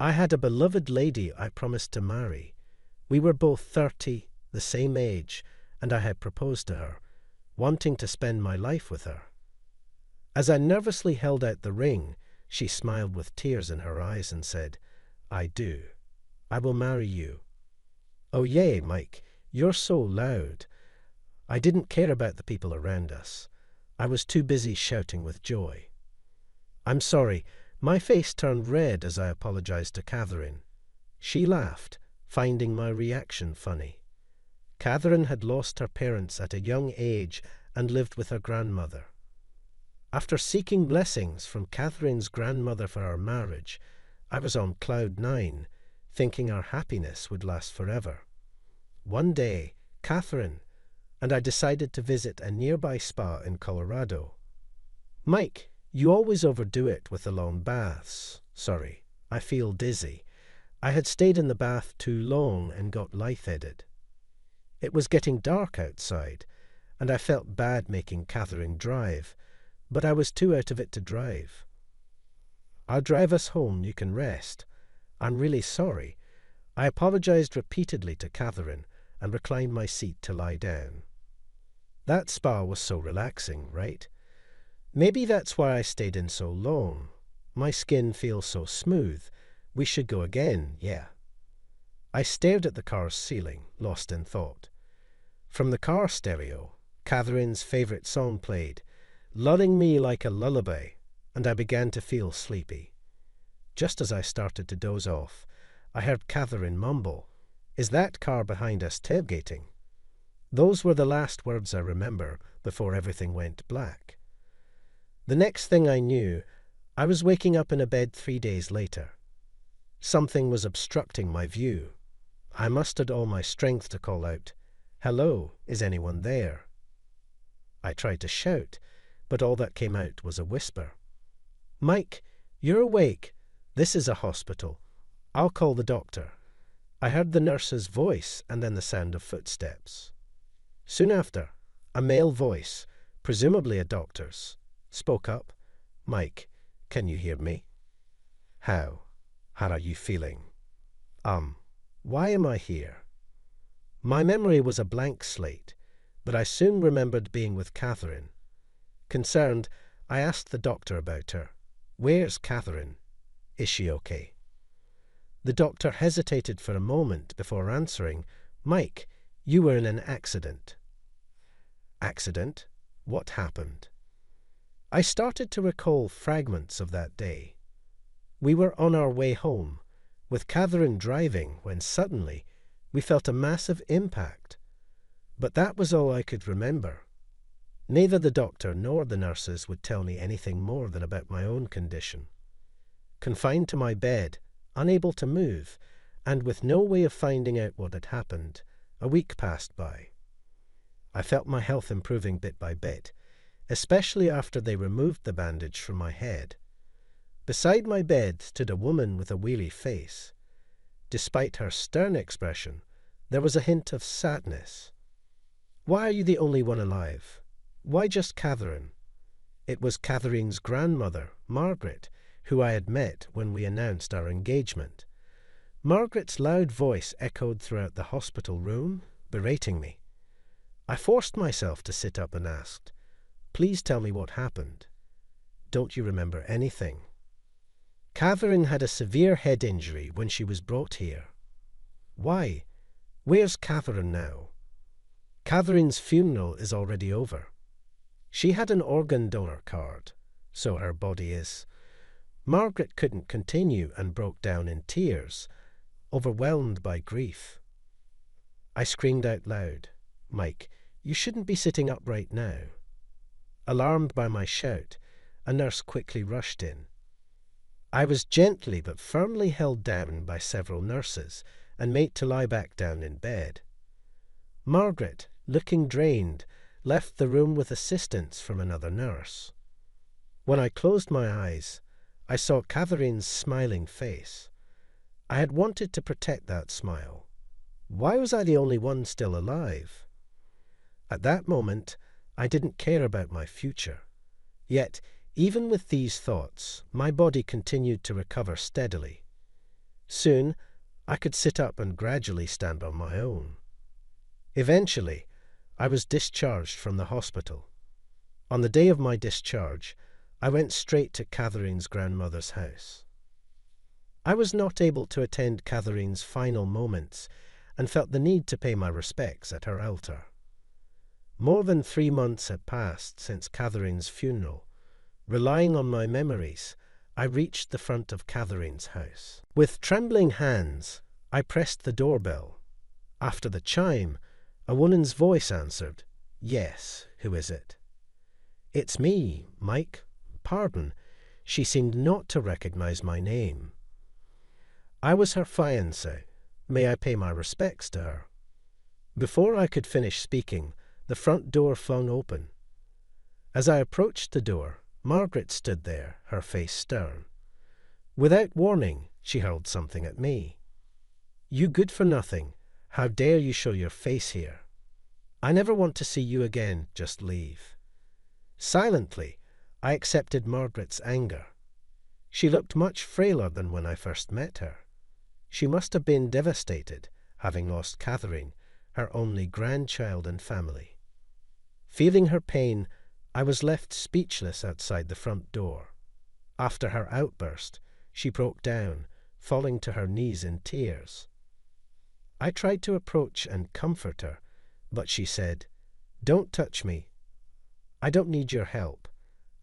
I had a beloved lady I promised to marry. We were both 30, the same age, and I had proposed to her, wanting to spend my life with her. As I nervously held out the ring, she smiled with tears in her eyes and said, "I do. I will marry you." Oh yay, Mike, you're so loud. I didn't care about the people around us. I was too busy shouting with joy. I'm sorry, my face turned red as I apologized to Catherine. She laughed, finding my reaction funny. Catherine had lost her parents at a young age and lived with her grandmother. After seeking blessings from Catherine's grandmother for our marriage, I was on cloud 9, thinking our happiness would last forever. One day, Catherine and I decided to visit a nearby spa in Colorado. "Mike, you always overdo it with the long baths. Sorry, I feel dizzy. I had stayed in the bath too long and got lightheaded." It was getting dark outside, and I felt bad making Catherine drive, but I was too out of it to drive. "I'll drive us home, you can rest. I'm really sorry." I apologized repeatedly to Catherine and reclined my seat to lie down. That spa was so relaxing, right? Maybe that's why I stayed in so long. My skin feels so smooth. We should go again, yeah. I stared at the car's ceiling, lost in thought. From the car stereo, Catherine's favorite song played, lulling me like a lullaby, and I began to feel sleepy. Just as I started to doze off, I heard Catherine mumble, "Is that car behind us tailgating?" Those were the last words I remember before everything went black. The next thing I knew, I was waking up in a bed 3 days later. Something was obstructing my view. I mustered all my strength to call out, "Hello, is anyone there?" I tried to shout, but all that came out was a whisper. "Mike, you're awake. This is a hospital. I'll call the doctor." I heard the nurse's voice and then the sound of footsteps. Soon after, a male voice, presumably a doctor's, spoke up. "Mike, can you hear me?" How are you feeling? Why am I here?" My memory was a blank slate, but I soon remembered being with Catherine. Concerned, I asked the doctor about her. "Where's Catherine? Is she okay?" The doctor hesitated for a moment before answering, "Mike, you were in an accident." Accident? What happened? I started to recall fragments of that day. We were on our way home, with Catherine driving, when suddenly we felt a massive impact. But that was all I could remember. Neither the doctor nor the nurses would tell me anything more than about my own condition. Confined to my bed, unable to move, and with no way of finding out what had happened, a week passed by. I felt my health improving bit by bit, especially after they removed the bandage from my head. Beside my bed stood a woman with a weary face. Despite her stern expression, there was a hint of sadness. "Why are you the only one alive? Why just Catherine?" It was Catherine's grandmother, Margaret, who I had met when we announced our engagement. Margaret's loud voice echoed throughout the hospital room, berating me. I forced myself to sit up and asked, "Please tell me what happened. Don't you remember anything?" "Catherine had a severe head injury when she was brought here." "Why? Where's Catherine now?" "Catherine's funeral is already over. She had an organ donor card, so her body is." Margaret couldn't continue and broke down in tears, overwhelmed by grief. I screamed out loud, "Mike, you shouldn't be sitting up right now." Alarmed by my shout, a nurse quickly rushed in. I was gently but firmly held down by several nurses and made to lie back down in bed. Margaret, looking drained, left the room with assistance from another nurse. When I closed my eyes, I saw Catherine's smiling face. I had wanted to protect that smile. Why was I the only one still alive? At that moment, I didn't care about my future. Yet, even with these thoughts, my body continued to recover steadily. Soon, I could sit up and gradually stand on my own. Eventually, I was discharged from the hospital. On the day of my discharge, I went straight to Catherine's grandmother's house. I was not able to attend Catherine's final moments and felt the need to pay my respects at her altar. More than 3 months had passed since Catherine's funeral. Relying on my memories, I reached the front of Catherine's house. With trembling hands, I pressed the doorbell. After the chime, a woman's voice answered, "Yes, who is it?" "It's me, Mike. Pardon." She seemed not to recognize my name. I was her fiancé. May I pay my respects to her? Before I could finish speaking, the front door flung open. As I approached the door, Margaret stood there, her face stern. Without warning, she hurled something at me. "You good-for-nothing. How dare you show your face here? I never want to see you again. Just leave." Silently, I accepted Margaret's anger. She looked much frailer than when I first met her. She must have been devastated, having lost Catherine, her only grandchild and family. Feeling her pain, I was left speechless outside the front door. After her outburst, she broke down, falling to her knees in tears. I tried to approach and comfort her, but she said, "Don't touch me. I don't need your help,"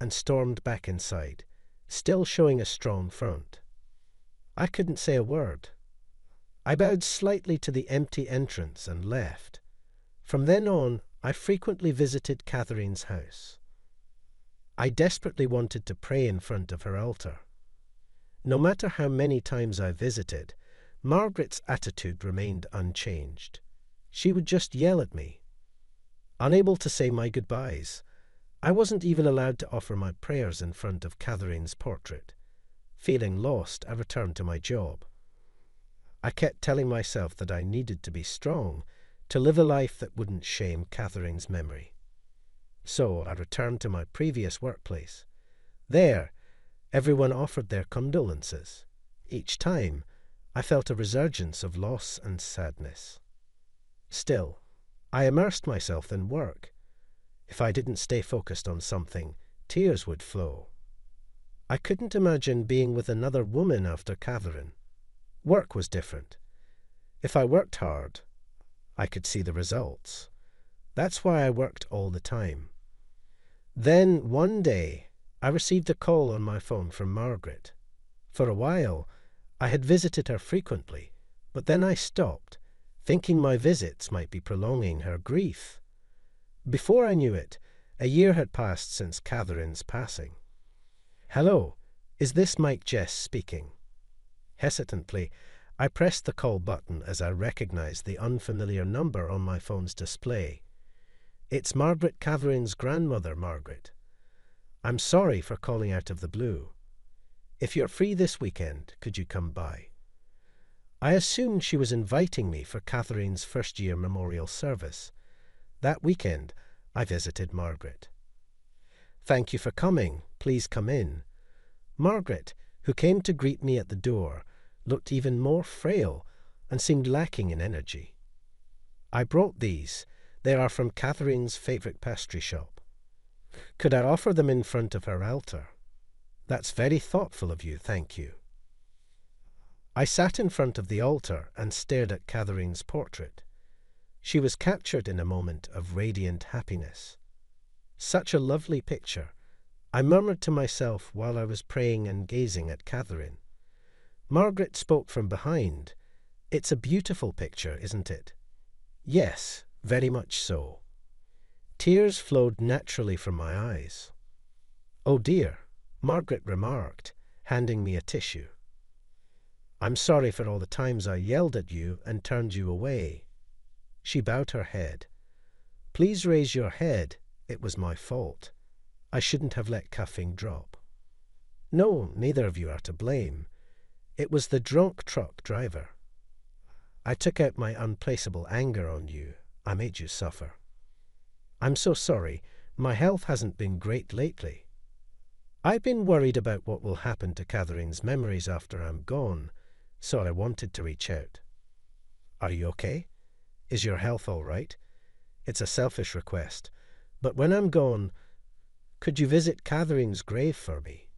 and stormed back inside, still showing a strong front. I couldn't say a word. I bowed slightly to the empty entrance and left. From then on, I frequently visited Catherine's house. I desperately wanted to pray in front of her altar. No matter how many times I visited, Margaret's attitude remained unchanged. She would just yell at me. Unable to say my goodbyes, I wasn't even allowed to offer my prayers in front of Catherine's portrait. Feeling lost, I returned to my job. I kept telling myself that I needed to be strong, to live a life that wouldn't shame Catherine's memory. So I returned to my previous workplace. There, everyone offered their condolences. Each time, I felt a resurgence of loss and sadness. Still, I immersed myself in work. If I didn't stay focused on something, tears would flow. I couldn't imagine being with another woman after Catherine. Work was different. If I worked hard, I could see the results. That's why I worked all the time. Then, one day, I received a call on my phone from Margaret. For a while, I had visited her frequently, but then I stopped, thinking my visits might be prolonging her grief. Before I knew it, a year had passed since Catherine's passing. "Hello, is this Mike Jess speaking?" Hesitantly, I pressed the call button as I recognized the unfamiliar number on my phone's display. "It's Margaret Catherine's grandmother, Margaret. I'm sorry for calling out of the blue. If you're free this weekend, could you come by?" I assumed she was inviting me for Catherine's first-year memorial service. That weekend, I visited Margaret. "Thank you for coming. Please come in." Margaret, who came to greet me at the door, looked even more frail and seemed lacking in energy. "I brought these. They are from Catherine's favorite pastry shop. Could I offer them in front of her altar?" "That's very thoughtful of you, thank you." I sat in front of the altar and stared at Catherine's portrait. She was captured in a moment of radiant happiness. Such a lovely picture, I murmured to myself while I was praying and gazing at Catherine. Margaret spoke from behind. "It's a beautiful picture, isn't it?" "Yes, very much so." Tears flowed naturally from my eyes. "Oh dear," Margaret remarked, handing me a tissue. "I'm sorry for all the times I yelled at you and turned you away." She bowed her head. "Please raise your head. It was my fault. I shouldn't have let cuffing drop." "No, neither of you are to blame. It was the drunk truck driver. I took out my unplaceable anger on you. I made you suffer." "I'm so sorry. My health hasn't been great lately." "I've been worried about what will happen to Catherine's memories after I'm gone. so I wanted to reach out. Are you okay? Is your health all right? It's a selfish request, but when I'm gone, could you visit Catherine's grave for me?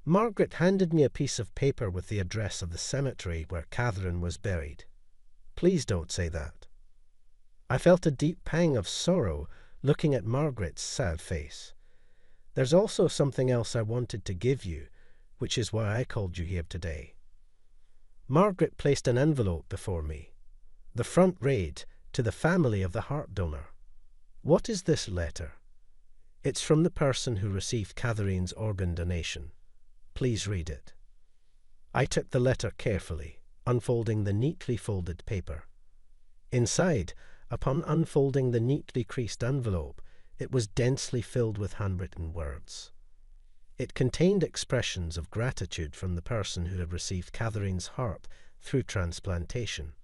Margaret handed me a piece of paper with the address of the cemetery where Catherine was buried. Please don't say that. I felt a deep pang of sorrow looking at Margaret's sad face. There's also something else I wanted to give you, which is why I called you here today. Margaret placed an envelope before me. The front read, "To the family of the heart donor." What is this letter? It's from the person who received Catherine's organ donation. Please read it. I took the letter carefully, unfolding the neatly folded paper. Inside, upon unfolding the neatly creased envelope, it was densely filled with handwritten words. It contained expressions of gratitude from the person who had received Catherine's heart through transplantation.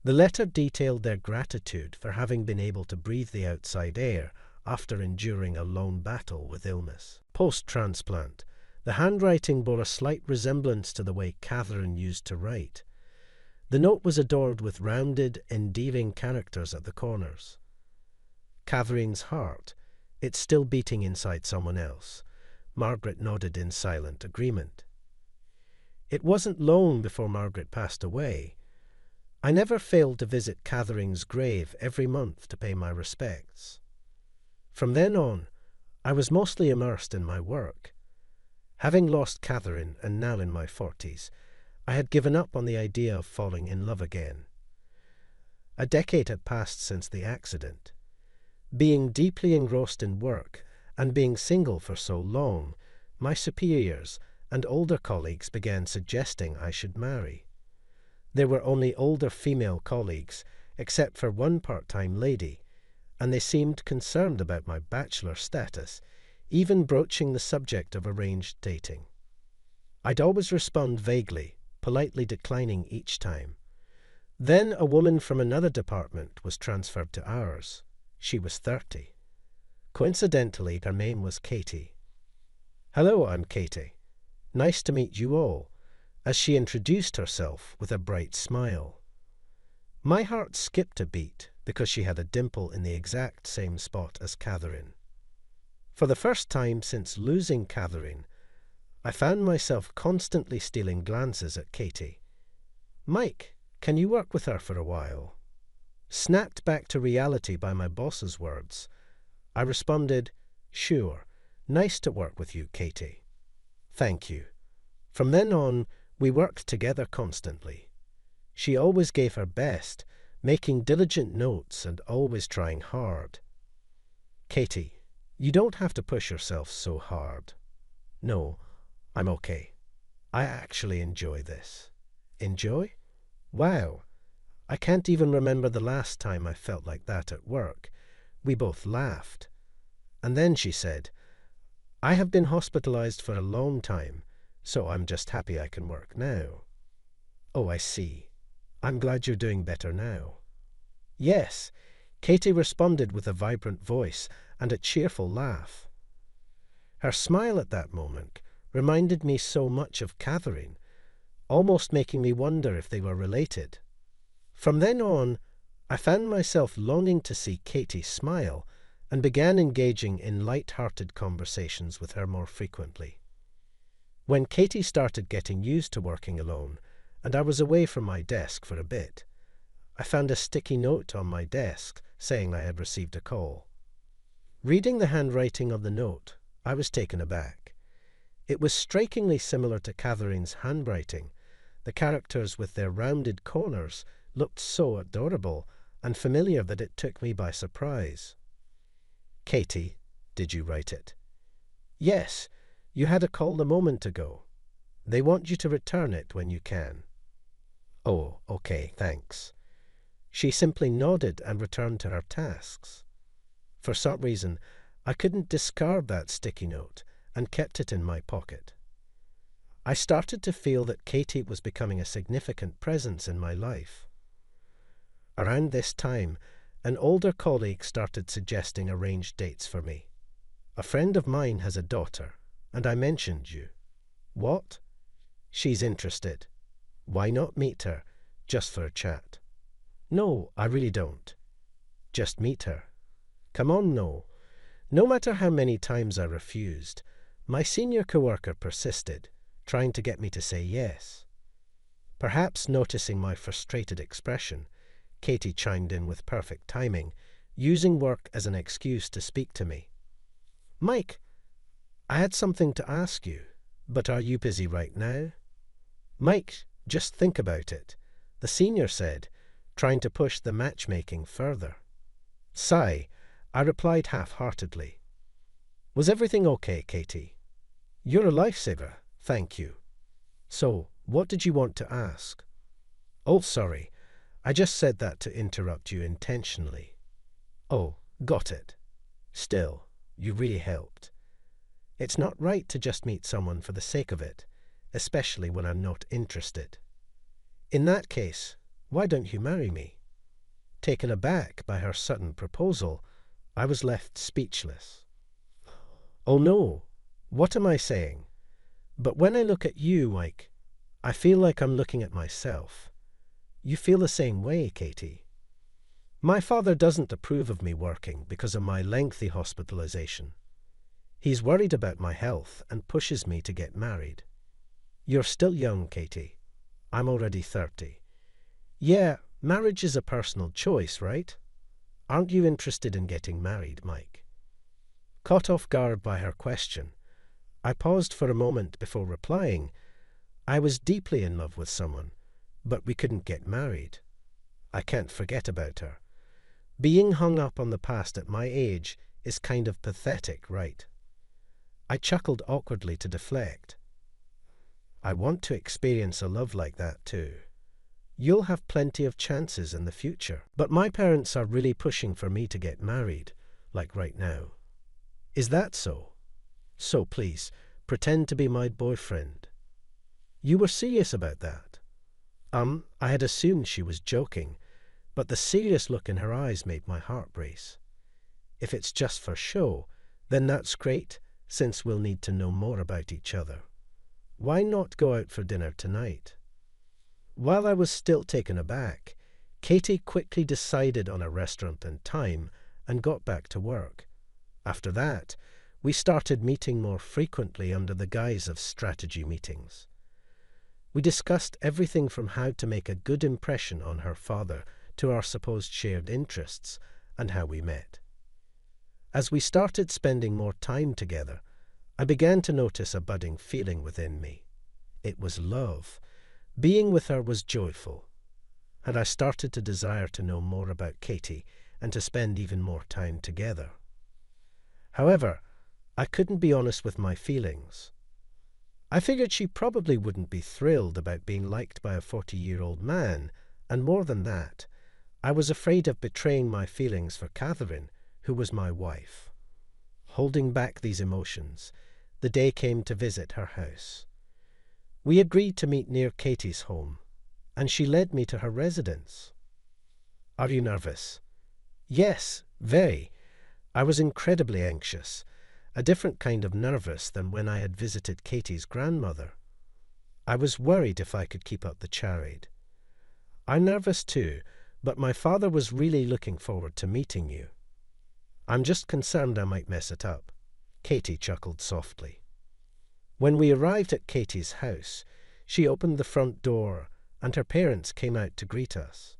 The letter detailed their gratitude for having been able to breathe the outside air after enduring a long battle with illness. Post-transplant, the handwriting bore a slight resemblance to the way Catherine used to write. The note was adorned with rounded, endearing characters at the corners. Catherine's heart, it's still beating inside someone else. Margaret nodded in silent agreement. It wasn't long before Margaret passed away. I never failed to visit Catherine's grave every month to pay my respects. From then on, I was mostly immersed in my work. Having lost Catherine and now in my 40s, I had given up on the idea of falling in love again. A decade had passed since the accident. Being deeply engrossed in work and being single for so long, my superiors and older colleagues began suggesting I should marry. There were only older female colleagues, except for one part-time lady, and they seemed concerned about my bachelor status, even broaching the subject of arranged dating. I'd always respond vaguely, politely declining each time. Then a woman from another department was transferred to ours. She was 30. Coincidentally, her name was Katie. "Hello, I'm Katie. Nice to meet you all," as she introduced herself with a bright smile. My heart skipped a beat because she had a dimple in the exact same spot as Catherine. For the first time since losing Catherine, I found myself constantly stealing glances at Katie. "Mike, can you work with her for a while?" Snapped back to reality by my boss's words, I responded, "Sure, nice to work with you, Katie." "Thank you." From then on, we worked together constantly. She always gave her best, making diligent notes and always trying hard. "Katie, you don't have to push yourself so hard." "No, I'm okay. I actually enjoy this." "Enjoy? Wow. I can't even remember the last time I felt like that at work." We both laughed. And then she said, "I have been hospitalized for a long time, so I'm just happy I can work now." "Oh, I see. I'm glad you're doing better now." "Yes," Katie responded with a vibrant voice and a cheerful laugh. Her smile at that moment reminded me so much of Catherine, almost making me wonder if they were related. From then on, I found myself longing to see Katie smile and began engaging in light-hearted conversations with her more frequently. When Katie started getting used to working alone, and I was away from my desk for a bit, I found a sticky note on my desk saying I had received a call. Reading the handwriting of the note, I was taken aback. It was strikingly similar to Catherine's handwriting. The characters with their rounded corners looked so adorable and familiar that it took me by surprise. "Katie, did you write it?" "Yes, you had a call a moment ago. They want you to return it when you can." "Oh, okay, thanks." She simply nodded and returned to her tasks. For some reason, I couldn't discard that sticky note and kept it in my pocket. I started to feel that Katie was becoming a significant presence in my life. Around this time, an older colleague started suggesting arranged dates for me. "A friend of mine has a daughter, and I mentioned you." "What?" "She's interested." Why not meet her, just for a chat? No, I really don't. Just meet her. Come on, no. No matter how many times I refused, my senior coworker persisted, trying to get me to say yes. Perhaps noticing my frustrated expression, Katie chimed in with perfect timing, using work as an excuse to speak to me. Mike, I had something to ask you, but are you busy right now? Mike, just think about it, the senior said, trying to push the matchmaking further. Sigh, I replied half-heartedly. Was everything okay, Katie? You're a lifesaver, thank you. So, what did you want to ask? Oh, sorry, I just said that to interrupt you intentionally. Oh, got it. Still, you really helped. It's not right to just meet someone for the sake of it, especially when I'm not interested. In that case, why don't you marry me? Taken aback by her sudden proposal, I was left speechless. Oh no, what am I saying? But when I look at you, Mike, I feel like I'm looking at myself. You feel the same way, Katie. My father doesn't approve of me working because of my lengthy hospitalization. He's worried about my health and pushes me to get married. You're still young, Katie. I'm already 30. Yeah, marriage is a personal choice, right? Aren't you interested in getting married, Mike? Caught off guard by her question, I paused for a moment before replying. I was deeply in love with someone, but we couldn't get married. I can't forget about her. Being hung up on the past at my age is kind of pathetic, right? I chuckled awkwardly to deflect. I want to experience a love like that too. You'll have plenty of chances in the future, but my parents are really pushing for me to get married, like right now. Is that so? So please, pretend to be my boyfriend. You were serious about that? I had assumed she was joking, but the serious look in her eyes made my heart race. If it's just for show, then that's great, since we'll need to know more about each other. Why not go out for dinner tonight? While I was still taken aback, Katie quickly decided on a restaurant and time and got back to work. After that, we started meeting more frequently under the guise of strategy meetings. We discussed everything from how to make a good impression on her father to our supposed shared interests and how we met. As we started spending more time together, I began to notice a budding feeling within me. It was love. Being with her was joyful, and I started to desire to know more about Katie and to spend even more time together. However, I couldn't be honest with my feelings. I figured she probably wouldn't be thrilled about being liked by a 40-year-old man, and more than that, I was afraid of betraying my feelings for Catherine, who was my wife. Holding back these emotions, the day came to visit her house. We agreed to meet near Katie's home, and she led me to her residence. Are you nervous? Yes, very. I was incredibly anxious, a different kind of nervous than when I had visited Katie's grandmother. I was worried if I could keep up the charade. I'm nervous too, but my father was really looking forward to meeting you. I'm just concerned I might mess it up. Katie chuckled softly. When we arrived at Katie's house, she opened the front door, and her parents came out to greet us.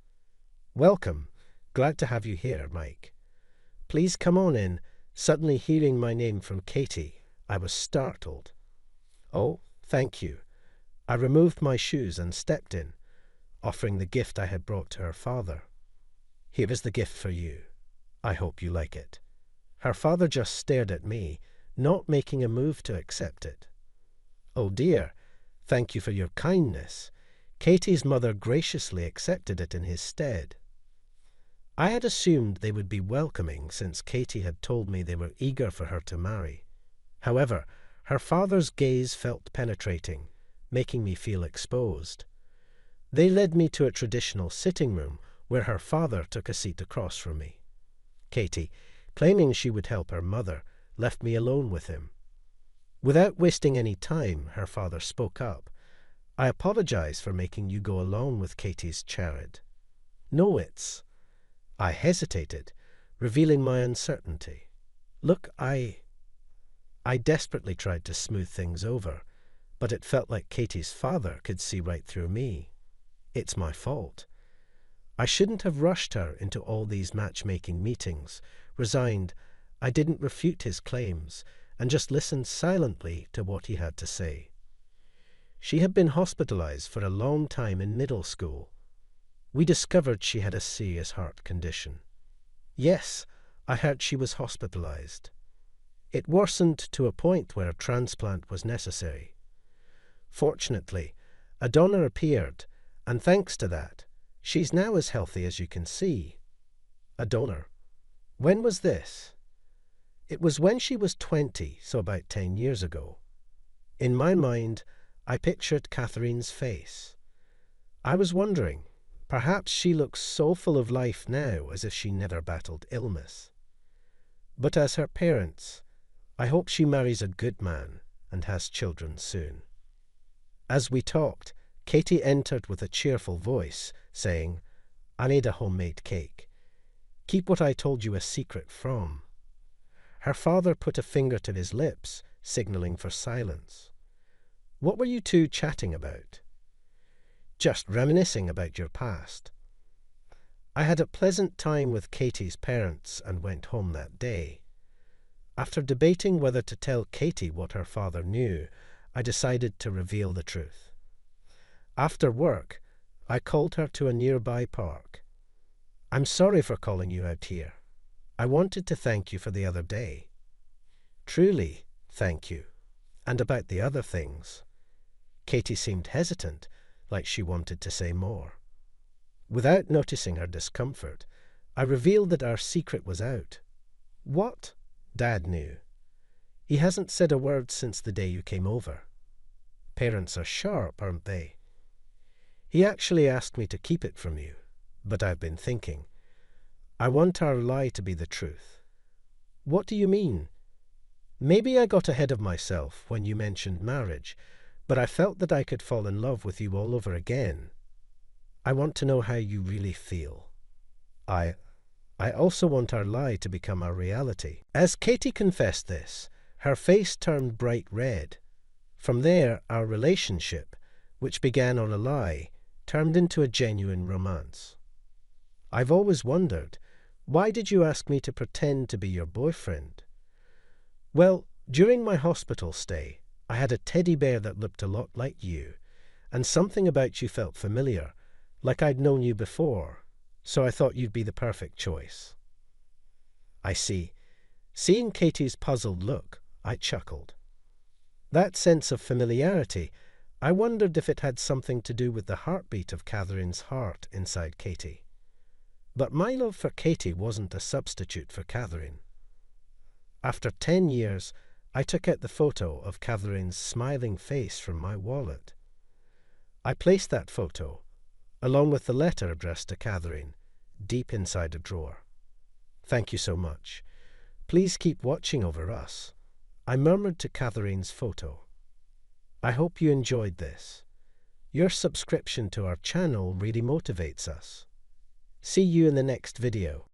Welcome. Glad to have you here, Mike. Please come on in. Suddenly hearing my name from Katie, I was startled. Oh, thank you. I removed my shoes and stepped in, offering the gift I had brought to her father. Here is the gift for you. I hope you like it. Her father just stared at me, not making a move to accept it. Oh dear, thank you for your kindness. Katie's mother graciously accepted it in his stead. I had assumed they would be welcoming since Katie had told me they were eager for her to marry. However, her father's gaze felt penetrating, making me feel exposed. They led me to a traditional sitting room where her father took a seat across from me. Katie, claiming she would help her mother, left me alone with him. Without wasting any time, her father spoke up. I apologize for making you go along with Katie's charade. No, it's... I hesitated, revealing my uncertainty. Look, I desperately tried to smooth things over, but it felt like Katie's father could see right through me. It's my fault. I shouldn't have rushed her into all these matchmaking meetings, resigned. I didn't refute his claims, and just listened silently to what he had to say. She had been hospitalized for a long time in middle school. We discovered she had a serious heart condition. Yes, I heard she was hospitalized. It worsened to a point where a transplant was necessary. Fortunately, a donor appeared, and thanks to that, she's now as healthy as you can see. A donor. When was this? It was when she was 20, so about 10 years ago. In my mind, I pictured Catherine's face. I was wondering, perhaps she looks so full of life now as if she never battled illness. But as her parents, I hope she marries a good man and has children soon. As we talked, Katie entered with a cheerful voice, saying, "I made a homemade cake. Keep what I told you a secret from." Her father put a finger to his lips, signaling for silence. "What were you two chatting about?" "Just reminiscing about your past." I had a pleasant time with Katie's parents and went home that day. After debating whether to tell Katie what her father knew, I decided to reveal the truth. After work, I called her to a nearby park. "I'm sorry for calling you out here. I wanted to thank you for the other day." "Truly, thank you. And about the other things." Katie seemed hesitant, like she wanted to say more. Without noticing her discomfort, I revealed that our secret was out. "What?" "Dad knew. He hasn't said a word since the day you came over. Parents are sharp, aren't they? He actually asked me to keep it from you, but I've been thinking. I want our lie to be the truth." "What do you mean?" "Maybe I got ahead of myself when you mentioned marriage, but I felt that I could fall in love with you all over again. I want to know how you really feel. I also want our lie to become our reality." As Katie confessed this, her face turned bright red. From there, our relationship, which began on a lie, turned into a genuine romance. "I've always wondered, why did you ask me to pretend to be your boyfriend?" "Well, during my hospital stay, I had a teddy bear that looked a lot like you, and something about you felt familiar, like I'd known you before, so I thought you'd be the perfect choice." I see. Seeing Katie's puzzled look, I chuckled. That sense of familiarity, I wondered if it had something to do with the heartbeat of Catherine's heart inside Katie. But my love for Katie wasn't a substitute for Catherine. After 10 years, I took out the photo of Catherine's smiling face from my wallet. I placed that photo, along with the letter addressed to Catherine, deep inside a drawer. "Thank you so much. Please keep watching over us," I murmured to Catherine's photo. "I hope you enjoyed this. Your subscription to our channel really motivates us. See you in the next video."